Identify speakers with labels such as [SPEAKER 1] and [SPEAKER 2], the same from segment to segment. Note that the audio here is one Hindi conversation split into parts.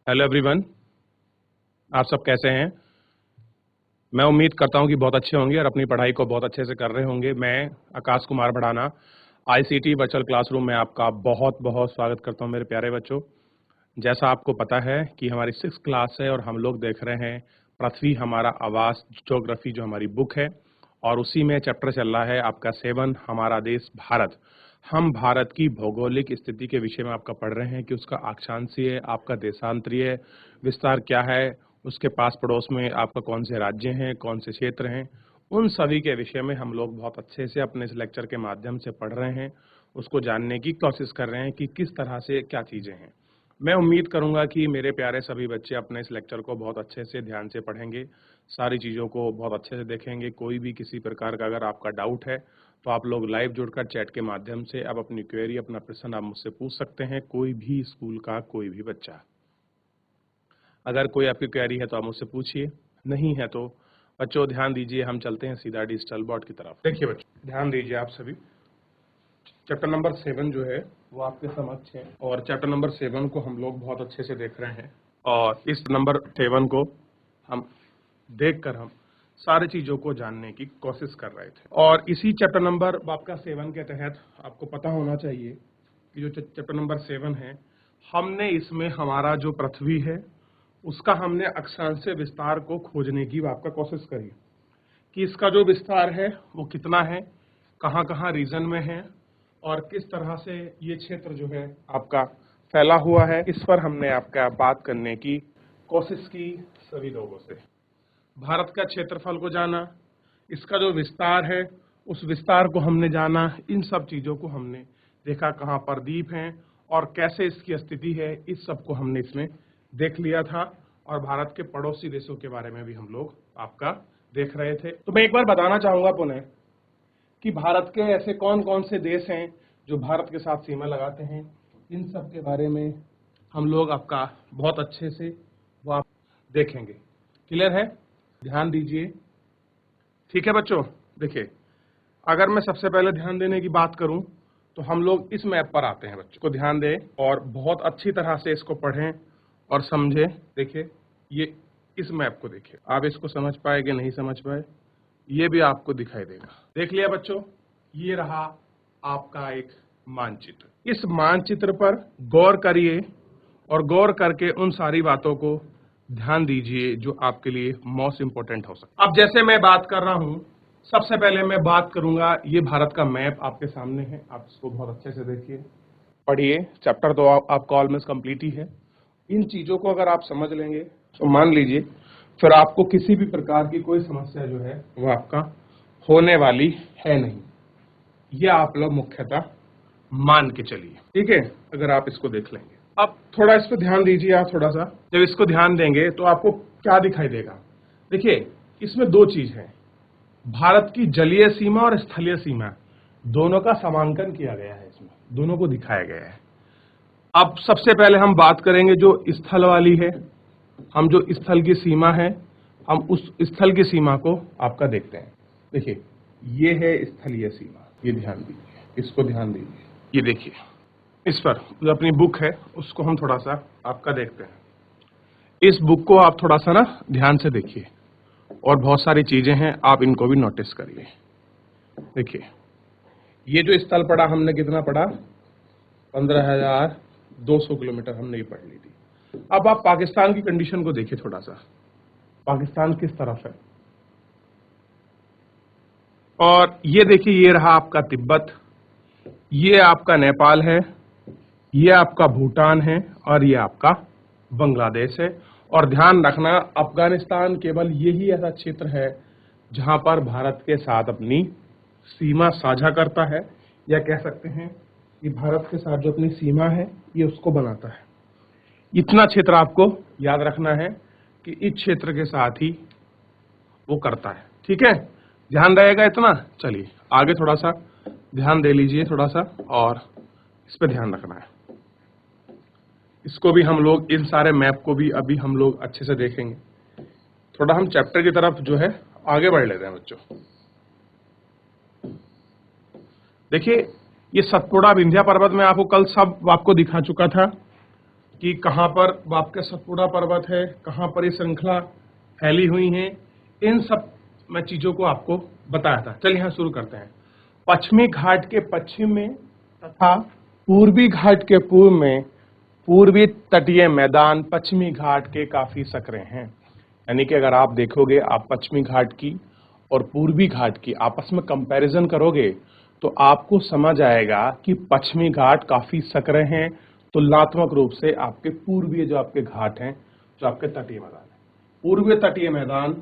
[SPEAKER 1] हेलो एवरीवन, आप सब कैसे हैं। मैं उम्मीद करता हूं कि बहुत अच्छे होंगे और अपनी पढ़ाई को बहुत अच्छे से कर रहे होंगे। मैं Akash Kumar Bhadana ICT virtual classroom में आपका बहुत बहुत स्वागत करता हूं मेरे प्यारे बच्चों। जैसा आपको पता है कि हमारी 6th क्लास है और हम लोग देख रहे हैं पृथ्वी हमारा आवास ज्योग्राफी जो हमारी बुक है, और उसी में चैप्टर चल रहा है आपका 7 हमारा देश भारत। हम भारत की भौगोलिक स्थिति के विषय में आपका पढ़ रहे हैं कि उसका अक्षांशीय, आपका देशांतरीय विस्तार क्या है, उसके पास पड़ोस में आपका कौन से राज्य हैं, कौन से क्षेत्र हैं, उन सभी के विषय में हम लोग बहुत अच्छे से अपने इस लेक्चर के माध्यम से पढ़ रहे हैं, उसको जानने की कोशिश कर रहे हैं कि किस तरह से क्या चीज़ें हैं। मैं उम्मीद करूंगा कि मेरे प्यारे सभी बच्चे अपने इस लेक्चर को बहुत अच्छे से ध्यान से पढ़ेंगे, सारी चीज़ों को बहुत अच्छे से देखेंगे। कोई भी किसी प्रकार का अगर आपका डाउट है तो आप लोग लाइव जुड़कर चैट के माध्यम से अब अपनी क्वेरी, अपना प्रश्न आप मुझसे पूछ सकते हैं। कोई भी स्कूल का कोई भी बच्चा, अगर कोई आपकी क्वेरी है तो आप मुझसे पूछिए, नहीं है तो बच्चों ध्यान दीजिए, हम चलते हैं सीधा डिजिटल बोर्ड की तरफ। देखिए बच्चों, ध्यान दीजिए आप सभी। चैप्टर नंबर 7 जो है वो आपके समक्ष है, और चैप्टर नंबर 7 को हम लोग बहुत अच्छे से देख रहे हैं, और इस नंबर 7 को हम देखकर हम सारी चीजों को जानने की कोशिश कर रहे थे। और इसी चैप्टर नंबर आपका 7 के तहत आपको पता होना चाहिए कि जो चैप्टर नंबर 7 है, हमने इसमें हमारा जो पृथ्वी है उसका हमने अक्षांशीय विस्तार को खोजने की आपका कोशिश करी कि इसका जो विस्तार है वो कितना है, कहाँ कहाँ रीजन में है, और किस तरह से ये क्षेत्र जो है आपका फैला हुआ है। इस पर हमने आपका बात करने की कोशिश की सभी लोगों से। भारत का क्षेत्रफल को जाना, इसका जो विस्तार है उस विस्तार को हमने जाना, इन सब चीज़ों को हमने देखा, कहाँ पर द्वीप हैं और कैसे इसकी स्थिति है, इस सब को हमने इसमें देख लिया था। और भारत के पड़ोसी देशों के बारे में भी हम लोग आपका देख रहे थे। तो मैं एक बार बताना चाहूंगा पुनः कि भारत के ऐसे कौन कौन से देश हैं जो भारत के साथ सीमा लगाते हैं, इन सब के बारे में हम लोग आपका बहुत अच्छे से वो आप देखेंगे। क्लियर है? ध्यान दीजिए। ठीक है बच्चों, देखिए, अगर मैं सबसे पहले ध्यान देने की बात करूं तो हम लोग इस मैप पर आते हैं। बच्चों को ध्यान दें और बहुत अच्छी तरह से इसको पढ़ें और समझें। देखिए, ये इस मैप को देखिए, आप इसको समझ पाए कि नहीं समझ पाए ये भी आपको दिखाई देगा। देख लिया बच्चों, ये रहा आपका एक मानचित्र। इस मानचित्र पर गौर करिए और गौर करके उन सारी बातों को ध्यान दीजिए जो आपके लिए मोस्ट इंपोर्टेंट हो सकता है। अब जैसे मैं बात कर रहा हूं, सबसे पहले मैं बात करूंगा, ये भारत का मैप आपके सामने है, आप इसको बहुत अच्छे से देखिए, पढ़िए। चैप्टर तो आपका ऑलमोस्ट कंप्लीट ही है। इन चीजों को अगर आप समझ लेंगे तो मान लीजिए फिर आपको किसी भी प्रकार की कोई समस्या जो है वो आपका होने वाली है नहीं। ये आप लोग मुख्यतः मान के चलिए, ठीक है, अगर आप इसको देख लेंगे। अब थोड़ा इस पर ध्यान दीजिए आप, थोड़ा सा जब इसको ध्यान देंगे तो आपको क्या दिखाई देगा। देखिए, इसमें दो चीज है, भारत की जलीय सीमा और स्थलीय सीमा, दोनों का समांकन किया गया है, इसमें दोनों को दिखाया गया है। अब सबसे पहले हम बात करेंगे जो स्थल वाली है, हम जो स्थल की सीमा है, हम उस स्थल की सीमा को आपका देखते हैं। देखिए, ये है स्थलीय सीमा, ये ध्यान दीजिए, इसको ध्यान दीजिए, ये देखिए, इस पर जो अपनी बुक है उसको हम थोड़ा सा आपका देखते हैं। इस बुक को आप थोड़ा सा ना ध्यान से देखिए, और बहुत सारी चीजें हैं, आप इनको भी नोटिस करिए। देखिए, ये जो स्थल पड़ा, हमने कितना पढ़ा, 15,200 किलोमीटर हमने ये पढ़ ली थी। अब आप पाकिस्तान की कंडीशन को देखिए थोड़ा सा, पाकिस्तान किस तरफ है, और ये देखिए, ये रहा आपका तिब्बत, ये आपका नेपाल है, ये आपका भूटान है, और ये आपका बांग्लादेश है। और ध्यान रखना, अफगानिस्तान केवल यही ऐसा क्षेत्र है जहां पर भारत के साथ अपनी सीमा साझा करता है, या कह सकते हैं कि भारत के साथ जो अपनी सीमा है ये उसको बनाता है। इतना क्षेत्र आपको याद रखना है कि इस क्षेत्र के साथ ही वो करता है, ठीक है, ध्यान रहेगा इतना। चलिए आगे थोड़ा सा ध्यान दे लीजिए थोड़ा सा, और इस पर ध्यान रखना है। इसको भी हम लोग, इन सारे मैप को भी अभी हम लोग अच्छे से देखेंगे। थोड़ा हम चैप्टर की तरफ जो है आगे बढ़ लेते हैं बच्चों। देखिए, ये सतपुड़ा विंध्या पर्वत में आपको कल सब आपको दिखा चुका था कि कहाँ पर आपका सतपुड़ा पर्वत है, कहाँ पर ये श्रृंखला फैली हुई है, इन सब मैं चीजों को आपको बताया था। चलिए यहाँ शुरू करते हैं। पश्चिमी घाट के पश्चिम में तथा पूर्वी घाट के पूर्व में पूर्वी तटीय मैदान पश्चिमी घाट के काफी सकरे हैं। यानी कि अगर आप देखोगे, आप पश्चिमी घाट की और पूर्वी घाट की आपस में कंपैरिजन करोगे तो आपको समझ आएगा कि पश्चिमी घाट काफी सकरे हैं तुलनात्मक रूप से आपके पूर्वीय जो आपके घाट हैं, जो आपके तटीय मैदान है। पूर्वीय तटीय मैदान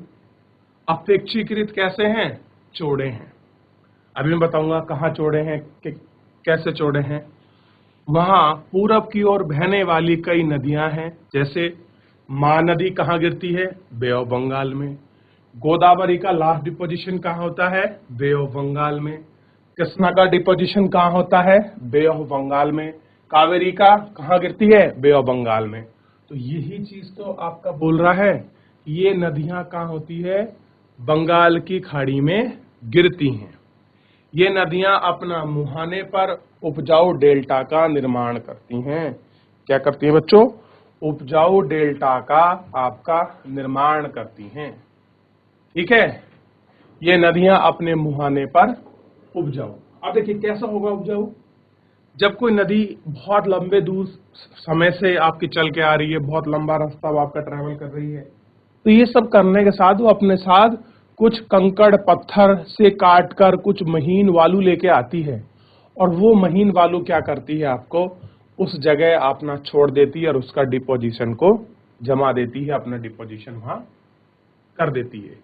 [SPEAKER 1] अपेक्षाकृत कैसे हैं? चौड़े हैं। अभी मैं बताऊंगा कहाँ चौड़े हैं कि कैसे चौड़े हैं। वहां पूरब की ओर बहने वाली कई नदियां हैं, जैसे महानदी कहाँ गिरती है? बे ऑफ बंगाल में। गोदावरी का लास्ट डिपोजिशन कहाँ होता है? बे ऑफ बंगाल में। कृष्णा का डिपोजिशन कहाँ होता है? बे ऑफ बंगाल में। कावेरी का कहाँ गिरती है? बे ऑफ बंगाल में। तो यही चीज तो आपका बोल रहा है, ये नदियां कहाँ होती है? बंगाल की खाड़ी में गिरती हैं। ये नदियां अपना मुहाने पर उपजाऊ डेल्टा का निर्माण करती हैं। क्या करती हैं बच्चों? उपजाऊ डेल्टा का आपका निर्माण करती हैं। ठीक है, ये नदियां अपने मुहाने पर उपजाऊ। अब देखिए कैसा होगा उपजाऊ? जब कोई नदी बहुत लंबे दूर समय से आपकी चल के आ रही है, बहुत लंबा रास्ता वो आपका ट्रैवल कर रही है, तो ये सब करने के साथ वो अपने साथ कुछ कंकड़ पत्थर से काट कर कुछ महीन वालू लेके आती है, और वो महीन वालू क्या करती है? आपको उस जगह अपना छोड़ देती है और उसका डिपोजिशन को जमा देती है, अपना डिपोजिशन वहां कर देती है।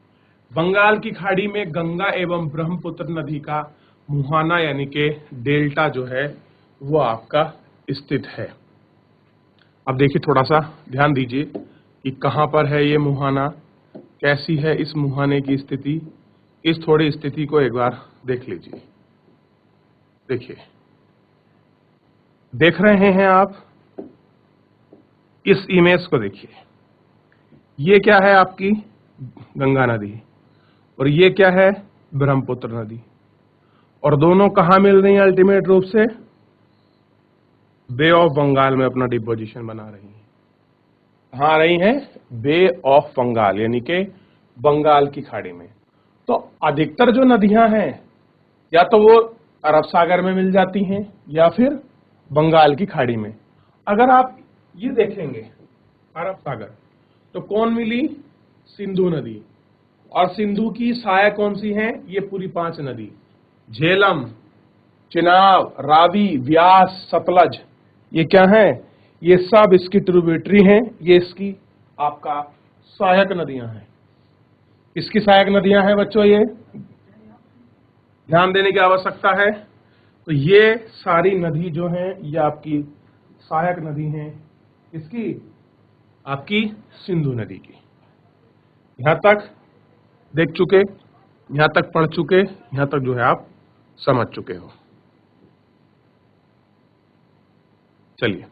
[SPEAKER 1] बंगाल की खाड़ी में गंगा एवं ब्रह्मपुत्र नदी का मुहाना यानी कि डेल्टा जो है वो आपका स्थित है। अब देखिए, थोड़ा सा ध्यान दीजिए कि कहां पर है ये मुहाना, कैसी है इस मुहाने की स्थिति। इस थोड़ी स्थिति को एक बार देख लीजिए। देखिए, देख रहे हैं आप इस इमेज को? देखिए, ये क्या है? आपकी गंगा नदी, और ये क्या है? ब्रह्मपुत्र नदी। और दोनों कहां मिल रही हैं अल्टीमेट रूप से? बे ऑफ बंगाल में अपना डिपोजिशन बना रही हैं। कहां आ रही हैं? बे ऑफ बंगाल यानी कि बंगाल की खाड़ी में। तो अधिकतर जो नदियां हैं या तो वो अरब सागर में मिल जाती हैं या फिर बंगाल की खाड़ी में। अगर आप ये देखेंगे अरब सागर, तो कौन मिली? सिंधु नदी। और सिंधु की सहायक कौन सी हैं? ये पूरी 5 नदी, झेलम, चिनाब, रावी, व्यास, सतलज। ये क्या है? ये सब इसकी ट्रिब्यूटरी हैं, ये इसकी आपका सहायक नदियां हैं। इसकी सहायक नदियां हैं बच्चों, ये ध्यान देने की आवश्यकता है। तो ये सारी नदी जो है ये आपकी सहायक नदी हैं, इसकी आपकी सिंधु नदी की। यहां तक देख चुके, यहां तक पढ़ चुके, यहां तक जो है आप समझ चुके हो। चलिए,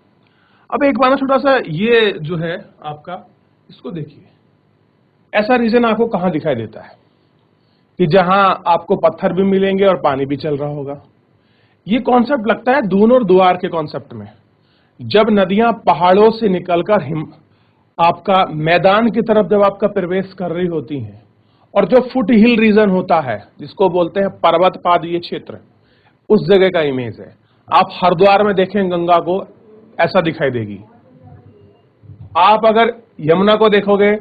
[SPEAKER 1] अब एक बार छोटा सा ये जो है आपका, इसको देखिए। ऐसा रीजन आपको कहां दिखाई देता है कि जहां आपको पत्थर भी मिलेंगे और पानी भी चल रहा होगा? ये कॉन्सेप्ट लगता है दून और दुआर के कॉन्सेप्ट में। जब नदियां पहाड़ों से निकलकर आपका मैदान की तरफ जब आपका प्रवेश कर रही होती हैं, और जो फुट हिल रीजन होता है जिसको बोलते हैं पर्वत पादीय क्षेत्र, उस जगह का इमेज है। आप हरिद्वार में देखें गंगा को, ऐसा दिखाई देगी। आप अगर यमुना को देखोगे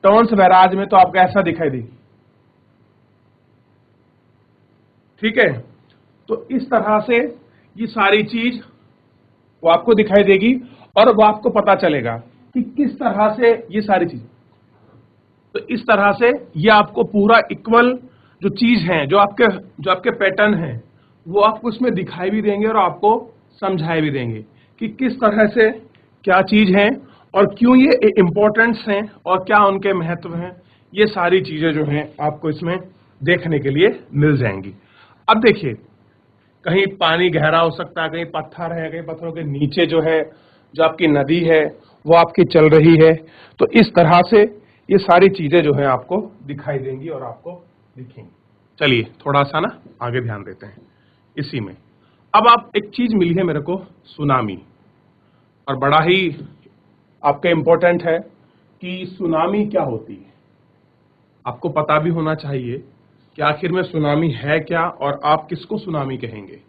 [SPEAKER 1] टोंस बैराज में, तो आपको ऐसा दिखाई देगी। ठीक है, तो इस तरह से ये सारी चीज वो आपको दिखाई देगी, और वो आपको पता चलेगा कि किस तरह से ये सारी चीज। तो इस तरह से ये आपको पूरा इक्वल जो चीज है, जो आपके पैटर्न है, वो आपको इसमें दिखाई भी देंगे और आपको समझाए भी देंगे कि किस तरह से क्या चीज है और क्यों ये इंपॉर्टेंट्स हैं और क्या उनके महत्व हैं। ये सारी चीजें जो हैं आपको इसमें देखने के लिए मिल जाएंगी। अब देखिए, कहीं पानी गहरा हो सकता है, कहीं पत्थर है, कहीं पत्थरों के नीचे जो है जो आपकी नदी है वो आपकी चल रही है। तो इस तरह से ये सारी चीजें जो है आपको दिखाई देंगी और आपको दिखेंगी। चलिए थोड़ा सा ना आगे ध्यान देते हैं इसी में। अब आप एक चीज मिली है मेरे को, सुनामी। और बड़ा ही आपका इम्पोर्टेंट है कि सुनामी क्या होती है। आपको पता भी होना चाहिए कि आखिर में सुनामी है क्या और आप किसको सुनामी कहेंगे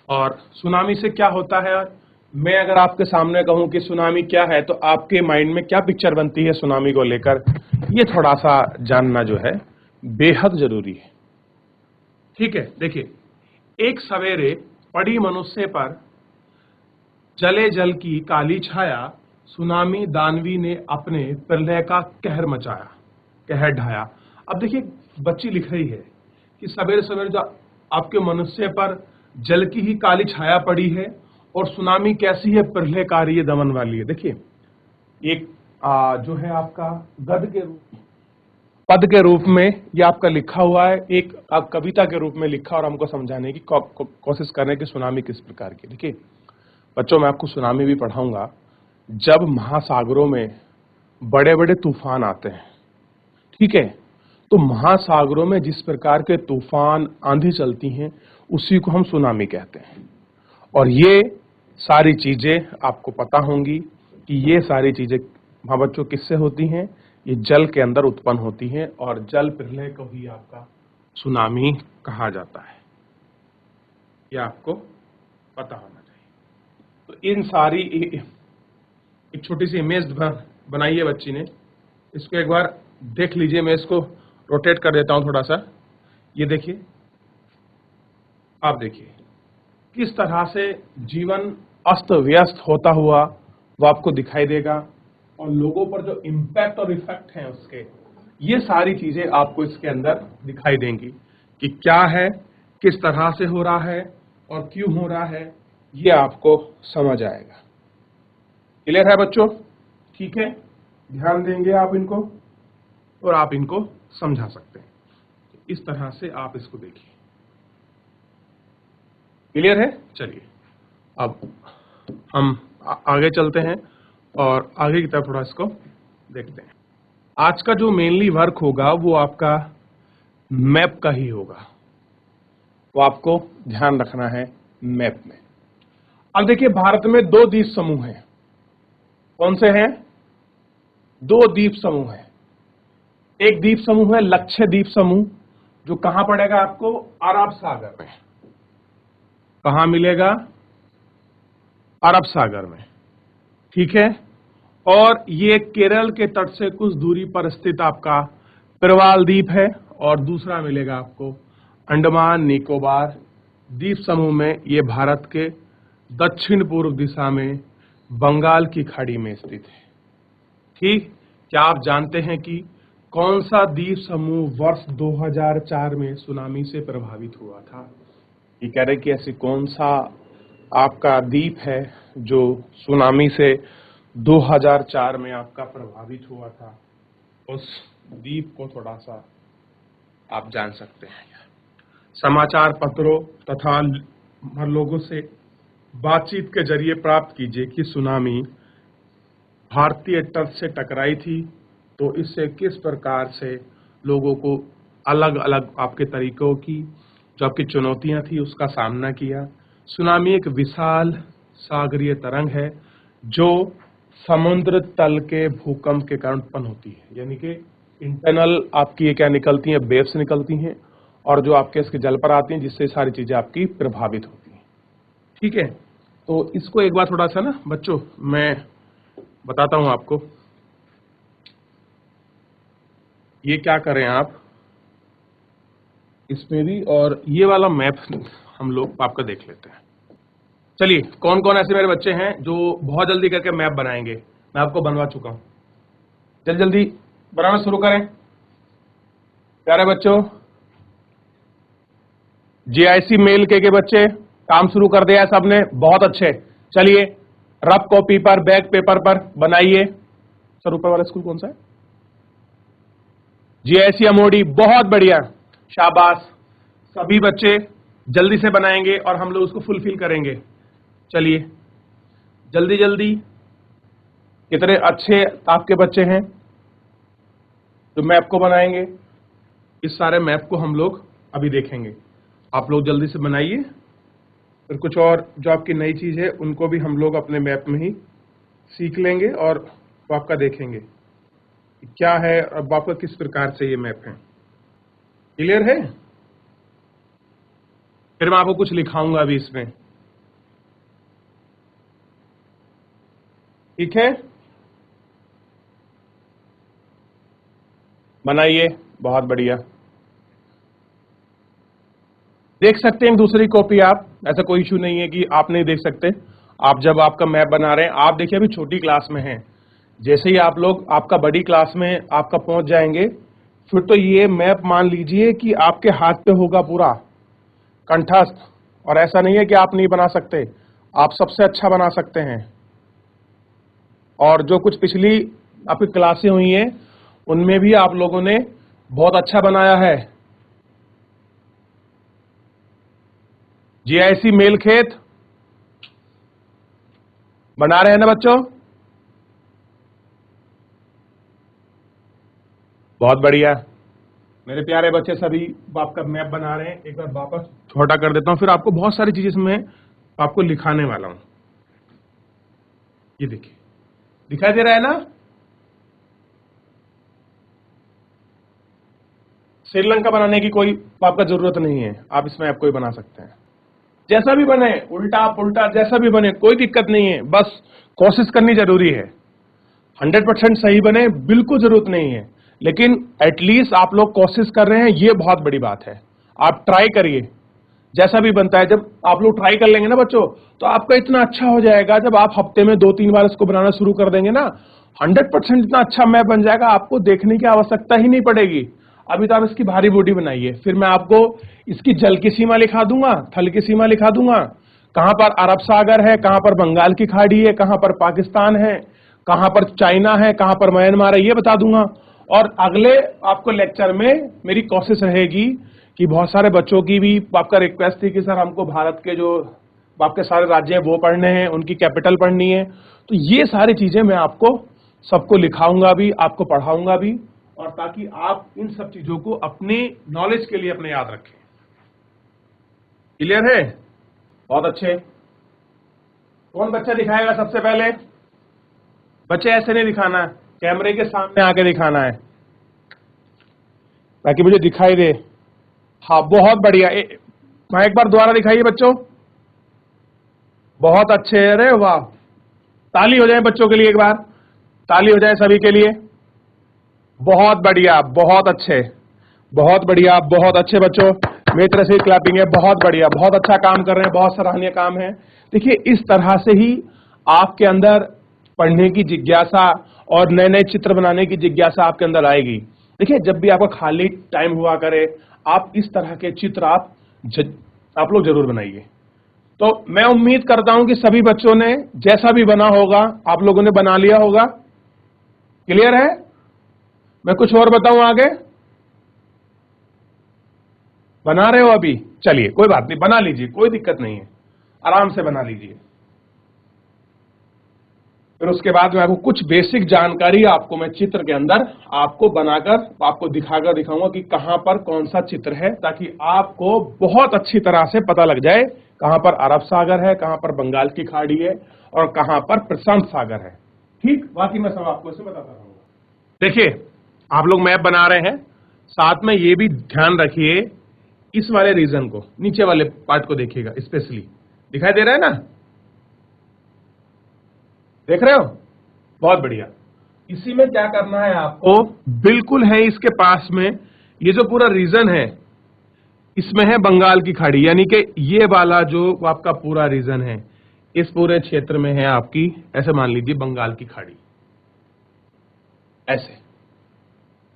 [SPEAKER 1] और सुनामी से क्या होता है। मैं अगर आपके सामने कहूं कि सुनामी क्या है तो आपके माइंड में क्या पिक्चर बनती है सुनामी को लेकर, ये थोड़ा सा जानना जो है बेहद जरूरी है। ठीक है, देखिए, एक सवेरे पड़ी मनुष्य पर जले जल की काली छाया, सुनामी दानवी ने अपने प्रलय का कहर मचाया, कहर ढाया। अब देखिए, बच्ची लिख रही है कि सवेरे सवेरे जो आपके मनुष्य पर जल की ही काली छाया पड़ी है और सुनामी कैसी है, प्रलयकारी है, दमन वाली है। देखिए, एक जो है आपका गद्य के रूप पद के रूप में ये आपका लिखा हुआ है, एक कविता के रूप में लिखा और हमको समझाने की कोशिश करने की सुनामी किस प्रकार की। देखिए बच्चों, मैं आपको सुनामी भी पढ़ाऊंगा। जब महासागरों में बड़े बड़े तूफान आते हैं, ठीक है, तो महासागरों में जिस प्रकार के तूफान आंधी चलती हैं उसी को हम सुनामी कहते हैं। और ये सारी चीजें आपको पता होंगी कि ये सारी चीजें हाँ बच्चों किससे होती हैं, ये जल के अंदर उत्पन्न होती हैं और जल प्रलय को ही आपका सुनामी कहा जाता है। ये आपको पता होना चाहिए। तो इन सारी एक छोटी सी इमेज बनाई है बच्ची ने, इसको एक बार देख लीजिए। मैं इसको रोटेट कर देता हूं थोड़ा सा। ये देखिए, आप देखिए किस तरह से जीवन अस्त व्यस्त होता हुआ वो आपको दिखाई देगा और लोगों पर जो इम्पैक्ट और इफेक्ट हैं उसके, ये सारी चीजें आपको इसके अंदर दिखाई देंगी कि क्या है, किस तरह से हो रहा है और क्यों हो रहा है, ये आपको समझ आएगा। क्लियर है बच्चों? ठीक है, ध्यान देंगे आप इनको और आप इनको समझा सकते हैं। इस तरह से आप इसको देखिए। क्लियर है? चलिए अब हम आगे चलते हैं और आगे की तरफ थोड़ा इसको देखते हैं। आज का जो मेनली वर्क होगा वो आपका मैप का ही होगा, वो आपको ध्यान रखना है मैप में। अब देखिए, भारत में दो द्वीप समूह हैं। कौन से हैं? दो द्वीप समूह हैं। एक द्वीप समूह है लक्षद्वीप समूह, जो कहां पड़ेगा आपको? अरब सागर में। कहां मिलेगा? अरब सागर में, ठीक है। और ये केरल के तट से कुछ दूरी पर स्थित आपका प्रवाल द्वीप है। और दूसरा मिलेगा आपको अंडमान निकोबार द्वीप समूह में, ये भारत के दक्षिण पूर्व दिशा में बंगाल की खाड़ी में स्थित है। ठीक, क्या आप जानते हैं कि कौन सा द्वीप समूह वर्ष 2004 में सुनामी से प्रभावित हुआ था? ये कह रहे कि ऐसी कौन सा आपका द्वीप है जो सुनामी से 2004 में आपका प्रभावित हुआ था? उस द्वीप को थोड़ा सा आप जान सकते हैं। समाचार पत्रों तथा लोगों से बातचीत के जरिए प्राप्त कीजिए कि सुनामी भारतीय तट से टकराई थी, तो इससे किस प्रकार से लोगों को अलग अलग आपके तरीकों की जो आपकी चुनौतियां थी उसका सामना किया। सुनामी एक विशाल सागरीय तरंग है जो समुद्र तल के भूकंप के कारण उत्पन्न होती है, यानी कि इंटरनल आपकी ये क्या निकलती हैं, वेव्स निकलती हैं और जो आपके इसके जल पर आती हैं, जिससे सारी चीजें आपकी प्रभावित होती हैं। ठीक है, तो इसको एक बार थोड़ा सा ना बच्चों मैं बताता हूं आपको। ये क्या करें आप इसमें भी, और ये वाला मैप हम लोग आपका देख लेते हैं। चलिए, कौन कौन ऐसे मेरे बच्चे हैं जो बहुत जल्दी करके मैप बनाएंगे? मैं आपको बनवा चुका हूं, जल्दी जल्दी बनाना शुरू करें प्यारे बच्चों। जीआईसी मेल के बच्चे काम शुरू कर दिया है सबने, बहुत अच्छे। चलिए, रफ कॉपी पर, बैक पेपर पर बनाइए। सर ऊपर वाला स्कूल कौन सा है? जीआईसी अमोडी, बहुत बढ़िया, शाबाश। सभी बच्चे जल्दी से बनाएंगे और हम लोग उसको फुलफिल करेंगे। चलिए जल्दी जल्दी, कितने अच्छे आपके बच्चे हैं जो मैप को बनाएंगे। इस सारे मैप को हम लोग अभी देखेंगे। आप लोग जल्दी से बनाइए फिर कुछ और जो आपकी नई चीज़ है उनको भी हम लोग अपने मैप में ही सीख लेंगे और वो आपका देखेंगे कि क्या है, अब आपका किस प्रकार से ये मैप है। क्लियर है? फिर मैं आपको कुछ लिखाऊंगा अभी इसमें, ठीक है? बनाइए, बहुत बढ़िया। देख सकते हैं एक दूसरी कॉपी आप, ऐसा कोई इशू नहीं है कि आप नहीं देख सकते। आप जब आपका मैप बना रहे हैं, आप देखिए अभी छोटी क्लास में हैं, जैसे ही आप लोग आपका बड़ी क्लास में आपका पहुंच जाएंगे, फिर तो ये मैप मान लीजिए कि आपके हाथ पे होगा पूरा कंठस्थ। और ऐसा नहीं है कि आप नहीं बना सकते, आप सबसे अच्छा बना सकते हैं। और जो कुछ पिछली आपकी क्लासें हुई हैं उनमें भी आप लोगों ने बहुत अच्छा बनाया है। जीआईसी मेल खेत बना रहे हैं ना बच्चों? बहुत बढ़िया। मेरे प्यारे बच्चे सभी आपका मैप बना रहे हैं। एक बार वापस छोटा कर देता हूं, फिर आपको बहुत सारी चीजें इसमें आपको लिखाने वाला हूं। ये देखिए, दिखाई दे रहा है ना? श्रीलंका बनाने की कोई आपका जरूरत नहीं है, आप इस मैप को ही बना सकते हैं। जैसा भी बने, उल्टा पुल्टा जैसा भी बने, कोई दिक्कत नहीं है, बस कोशिश करनी जरूरी है। 100% सही बने बिल्कुल जरूरत नहीं है, लेकिन एटलीस्ट आप लोग कोशिश कर रहे हैं, ये बहुत बड़ी बात है। आप ट्राई करिए, जैसा भी बनता है। जब आप लोग ट्राई कर लेंगे ना बच्चों, तो आपका इतना अच्छा हो जाएगा। जब आप हफ्ते में 2-3 बार इसको बनाना शुरू कर देंगे ना, 100% इतना अच्छा मैप बन जाएगा, आपको देखने की आवश्यकता ही नहीं पड़ेगी। अभी तो आप इसकी भारी बूटी बनाइए, फिर मैं आपको इसकी जल की सीमा लिखा दूंगा, थल की सीमा लिखा दूंगा, कहां पर अरब सागर है, कहां पर बंगाल की खाड़ी है, कहां पर पाकिस्तान है, कहां पर चाइना है, कहां पर म्यांमार है, ये बता दूंगा। और अगले आपको लेक्चर में मेरी कोशिश रहेगी कि बहुत सारे बच्चों की भी आपका रिक्वेस्ट थी कि सर हमको भारत के जो आपके सारे राज्य हैं वो पढ़ने हैं, उनकी कैपिटल पढ़नी है। तो ये सारी चीजें मैं आपको सबको लिखाऊंगा भी, आपको पढ़ाऊंगा भी, और ताकि आप इन सब चीजों को अपने नॉलेज के लिए अपने याद रखें। क्लियर है? बहुत अच्छे। कौन बच्चा दिखाएगा सबसे पहले? बच्चे ऐसे नहीं दिखाना है, कैमरे के सामने आके दिखाना है ताकि मुझे दिखाई दे। हाँ, बहुत बढ़िया। हाँ, एक बार दोबारा दिखाइए बच्चों। बहुत अच्छे, अरे वाह, ताली हो जाए बच्चों के लिए, एक बार ताली हो जाए सभी के लिए। बहुत बढ़िया, बहुत अच्छे, बहुत बढ़िया, बहुत अच्छे बच्चों। मेरी तरह से क्लैपिंग है, बहुत बढ़िया, बहुत अच्छा काम कर रहे हैं, बहुत सराहनीय काम है। देखिए, इस तरह से ही आपके अंदर पढ़ने की जिज्ञासा और नए नए चित्र बनाने की जिज्ञासा आपके अंदर आएगी। देखिए, जब भी आपका खाली टाइम हुआ करे, आप इस तरह के चित्र आप लोग जरूर बनाइए। तो मैं उम्मीद करता हूं कि सभी बच्चों ने जैसा भी बना होगा आप लोगों ने बना लिया होगा। क्लियर है? मैं कुछ और बताऊं आगे? बना रहे हो अभी? चलिए, कोई बात नहीं, बना लीजिए, कोई दिक्कत नहीं है, आराम से बना लीजिए। फिर उसके बाद में आपको कुछ बेसिक जानकारी आपको मैं चित्र के अंदर आपको बनाकर आपको दिखाकर दिखाऊंगा कि कहां पर कौन सा चित्र है, ताकि आपको बहुत अच्छी तरह से पता लग जाए कहां पर अरब सागर है, कहां पर बंगाल की खाड़ी है और कहां पर प्रशांत सागर है। ठीक, बाकी मैं सब आपको इसमें बताता रहूंगा। देखिए, आप लोग मैप बना रहे हैं, साथ में ये भी ध्यान रखिए, इस वाले रीजन को, नीचे वाले पार्ट को देखिएगा स्पेशली। दिखाई दे रहा है ना? देख रहे हो? बहुत बढ़िया। इसी में क्या करना है आपको, बिल्कुल है इसके पास में, ये जो पूरा रीजन है इसमें है बंगाल की खाड़ी, यानी कि ये वाला जो आपका पूरा रीजन है, इस पूरे क्षेत्र में है आपकी, ऐसे मान लीजिए बंगाल की खाड़ी, ऐसे।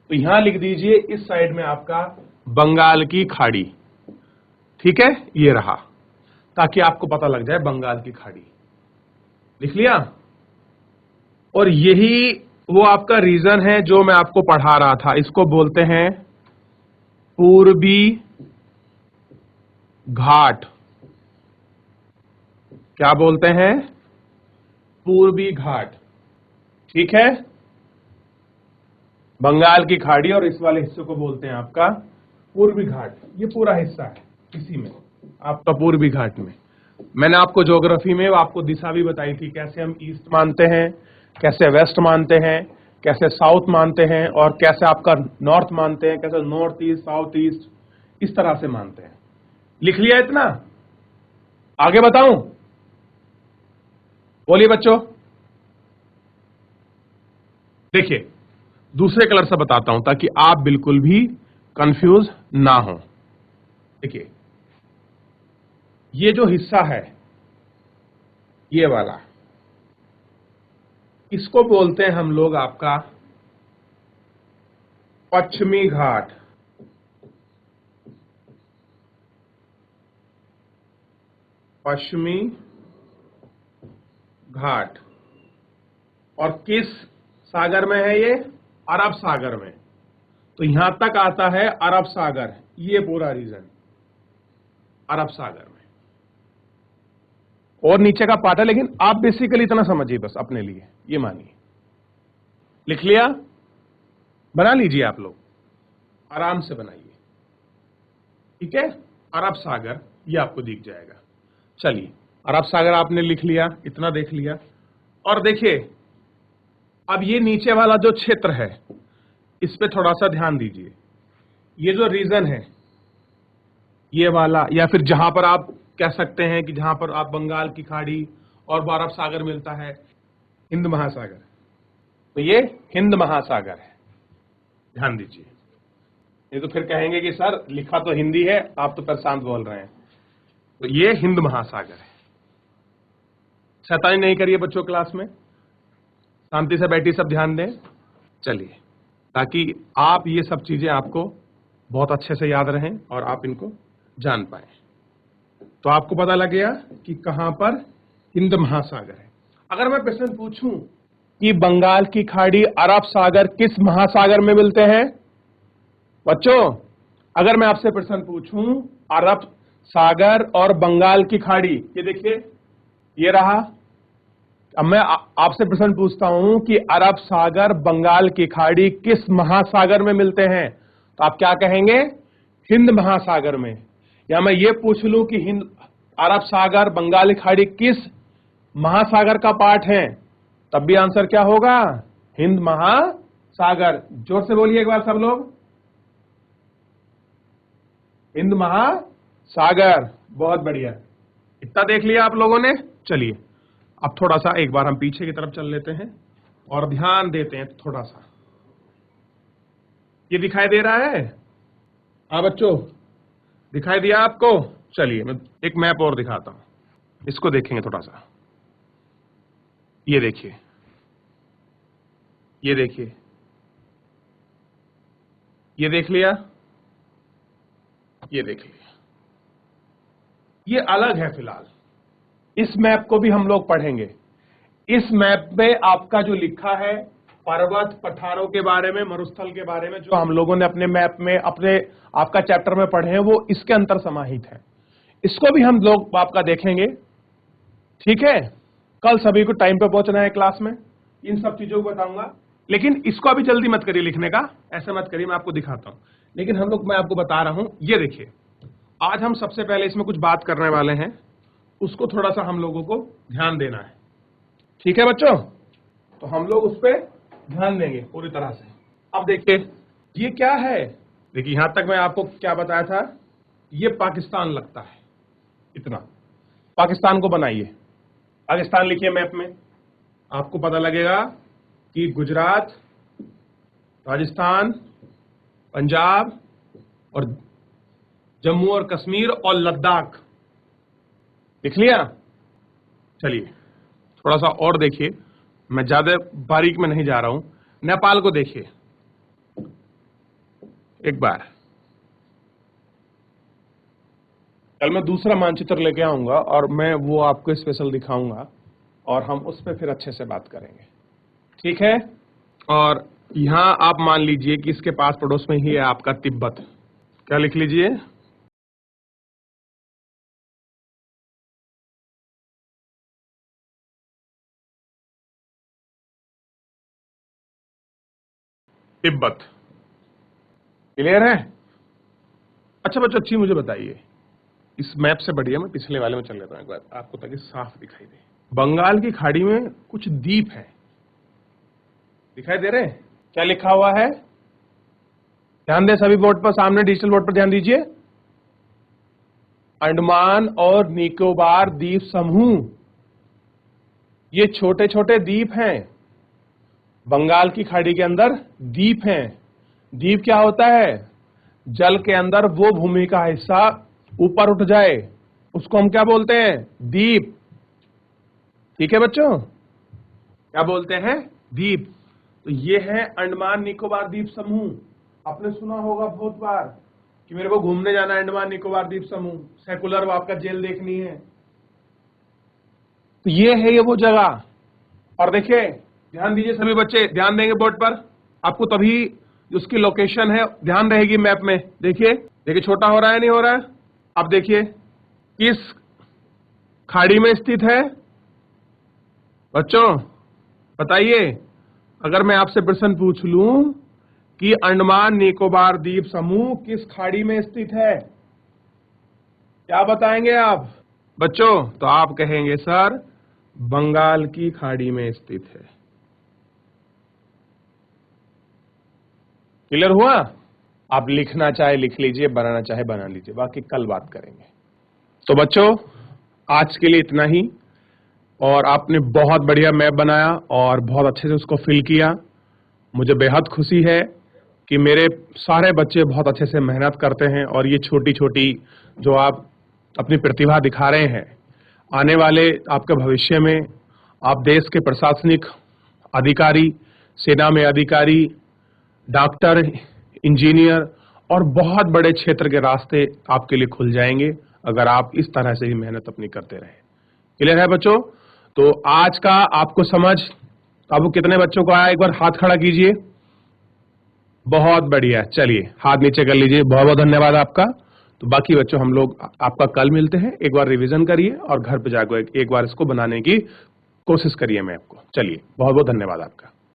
[SPEAKER 1] तो यहां लिख दीजिए इस साइड में आपका बंगाल की खाड़ी। ठीक है, ये रहा, ताकि आपको पता लग जाए बंगाल की खाड़ी। लिख लिया? और यही वो आपका रीजन है जो मैं आपको पढ़ा रहा था, इसको बोलते हैं पूर्वी घाट। क्या बोलते हैं? पूर्वी घाट। ठीक है, बंगाल की खाड़ी और इस वाले हिस्से को बोलते हैं आपका पूर्वी घाट। ये पूरा हिस्सा है इसी में आपका पूर्वी घाट में। मैंने आपको ज्योग्राफी में आपको दिशा भी बताई थी, कैसे हम ईस्ट मानते हैं, कैसे वेस्ट मानते हैं, कैसे साउथ मानते हैं, और कैसे आपका नॉर्थ मानते हैं, कैसे नॉर्थ ईस्ट, साउथ ईस्ट, इस तरह से मानते हैं। लिख लिया इतना? आगे बताऊं? बोलिए बच्चों। देखिए, दूसरे कलर से बताता हूं ताकि आप बिल्कुल भी कंफ्यूज ना हो। देखिए, ये जो हिस्सा है, ये वाला, इसको बोलते हैं हम लोग आपका पश्चिमी घाट। पश्चिमी घाट। और किस सागर में है ये? अरब सागर में। तो यहां तक आता है अरब सागर, ये पूरा रीजन अरब सागर में, और नीचे का पार्ट है। लेकिन आप बेसिकली इतना समझिए बस अपने लिए, ये मानिए। लिख लिया? बना लीजिए आप लोग, आराम से बनाइए, ठीक है। अरब सागर ये आपको दिख जाएगा। चलिए, अरब सागर आपने लिख लिया, इतना देख लिया। और देखिए, अब ये नीचे वाला जो क्षेत्र है, इस पे थोड़ा सा ध्यान दीजिए। ये जो रीजन है, ये वाला, या फिर जहां पर आप कह सकते हैं कि जहां पर आप बंगाल की खाड़ी और अरब सागर मिलता है, हिंद महासागर, तो ये हिंद महासागर है। ध्यान दीजिए, ये तो फिर कहेंगे कि सर लिखा तो हिंदी है, आप तो प्रशांत बोल रहे हैं। तो ये हिंद महासागर है। शैतानी नहीं करिए बच्चों क्लास में, शांति से बैठी, सब ध्यान दें। चलिए, ताकि आप ये सब चीजें आपको बहुत अच्छे से याद रहें और आप इनको जान पाए। तो आपको पता लग गया कि कहां पर हिंद महासागर है। अगर मैं प्रश्न पूछूं कि बंगाल की खाड़ी, अरब सागर किस महासागर में मिलते हैं बच्चों? अगर मैं आपसे प्रश्न पूछूं अरब सागर और बंगाल की खाड़ी, ये देखिए, ये रहा। अब मैं आपसे प्रश्न पूछता हूं कि अरब सागर, बंगाल की खाड़ी किस महासागर में मिलते हैं, तो आप क्या कहेंगे? हिंद महासागर में। या मैं ये पूछ लूं कि हिंद, अरब सागर, बंगाल की खाड़ी किस महासागर का पार्ट है, तब भी आंसर क्या होगा? हिंद महासागर। जोर से बोलिए एक बार सब लोग, हिंद महासागर। बहुत बढ़िया, इतना देख लिया आप लोगों ने। चलिए, अब थोड़ा सा एक बार हम पीछे की तरफ चल लेते हैं और ध्यान देते हैं थोड़ा सा। ये दिखाई दे रहा है? हाँ बच्चों, दिखाई दिया आपको? चलिए, मैं एक मैप और दिखाता हूं, इसको देखेंगे थोड़ा सा। ये देखिए, ये देखिए, ये देख लिया, ये देख लिया। ये अलग है फिलहाल, इस मैप को भी हम लोग पढ़ेंगे। इस मैप में आपका जो लिखा है पर्वत पठारों के बारे में, मरुस्थल के बारे में, जो हम लोगों ने अपने मैप में, अपने आपका चैप्टर में पढ़े हैं, वो इसके अंतर समाहित है। इसको भी हम लोग आपका देखेंगे, ठीक है। कल सभी को टाइम पे पहुंचना है क्लास में, इन सब चीजों को बताऊंगा। लेकिन इसको अभी जल्दी मत करिए लिखने का, ऐसा मत करिए, मैं आपको दिखाता हूं। लेकिन हम लोग, मैं आपको बता रहा हूं, ये देखिए, आज हम सबसे पहले इसमें कुछ बात करने वाले हैं, उसको थोड़ा सा हम लोगों को ध्यान देना है, ठीक है बच्चों। तो हम लोग उस पर ध्यान देंगे पूरी तरह से। अब देखिए, ये क्या है? देखिए, यहां तक मैं आपको क्या बताया था, ये पाकिस्तान लगता है, इतना। पाकिस्तान को बनाइए, पाकिस्तान लिखिए मैप में, आपको पता लगेगा कि गुजरात, राजस्थान, पंजाब और जम्मू और कश्मीर और लद्दाख। लिख लिया? चलिए, थोड़ा सा और देखिए, मैं ज्यादा बारीक में नहीं जा रहा हूं। नेपाल को देखिए एक बार। कल मैं दूसरा मानचित्र लेके आऊंगा और मैं वो आपको स्पेशल दिखाऊंगा और हम उस पर फिर अच्छे से बात करेंगे, ठीक है। और यहां आप मान लीजिए कि इसके पास पड़ोस में ही है आपका तिब्बत। क्या लिख लीजिए? तिब्बत। क्लियर है? अच्छा बच्चों, अच्छी मुझे बताइए, इस मैप से बढ़िया मैं पिछले वाले में चल लेता हूं एक बार आपको, ताकि साफ दिखाई दे। बंगाल की खाड़ी में कुछ द्वीप हैं, दिखाई दे रहे हैं? क्या लिखा हुआ है? ध्यान दें सभी बोर्ड पर, सामने डिजिटल बोर्ड पर ध्यान दीजिए। अंडमान और निकोबार द्वीप समूह, ये छोटे छोटे द्वीप हैं, बंगाल की खाड़ी के अंदर द्वीप हैं। द्वीप क्या होता है? जल के अंदर वो भूमि का हिस्सा ऊपर उठ जाए, उसको हम क्या बोलते हैं? द्वीप। ठीक है बच्चों, क्या बोलते हैं? द्वीप। तो ये है अंडमान निकोबार द्वीप समूह। आपने सुना होगा बहुत बार कि मेरे को घूमने जाना है अंडमान निकोबार द्वीप समूह, सेकुलर आपका जेल देखनी है। तो ये है ये वो जगह। और देखिए, ध्यान दीजिए सभी बच्चे, ध्यान देंगे बोर्ड पर, आपको तभी उसकी लोकेशन है ध्यान रहेगी मैप में। देखिए देखिए, छोटा हो रहा है नहीं हो रहा है? अब देखिए किस खाड़ी में स्थित है बच्चों, बताइए। अगर मैं आपसे प्रश्न पूछ लूं कि अंडमान निकोबार द्वीप समूह किस खाड़ी में स्थित है, क्या बताएंगे आप बच्चों? तो आप कहेंगे सर बंगाल की खाड़ी में स्थित है। क्लियर हुआ? आप लिखना चाहे लिख लीजिए, बनाना चाहे बना लीजिए, बाकी कल बात करेंगे। तो बच्चों आज के लिए इतना ही। और आपने बहुत बढ़िया मैप बनाया और बहुत अच्छे से उसको फिल किया। मुझे बेहद खुशी है कि मेरे सारे बच्चे बहुत अच्छे से मेहनत करते हैं और ये छोटी छोटी जो आप अपनी प्रतिभा दिखा रहे हैं, आने वाले आपके भविष्य में आप देश के प्रशासनिक अधिकारी, सेना में अधिकारी, डॉक्टर, इंजीनियर और बहुत बड़े क्षेत्र के रास्ते आपके लिए खुल जाएंगे अगर आप इस तरह से ही मेहनत अपनी करते रहे। क्लियर है बच्चों? तो आज का आपको समझ, अब कितने बच्चों को आया एक बार हाथ खड़ा कीजिए। बहुत बढ़िया, चलिए हाथ नीचे कर लीजिए। बहुत बहुत धन्यवाद आपका। तो बाकी बच्चों हम लोग आपका कल मिलते हैं। एक बार रिवीजन करिए और घर पे जाकर एक बार इसको बनाने की कोशिश करिए मैप को। चलिए बहुत बहुत धन्यवाद आपका।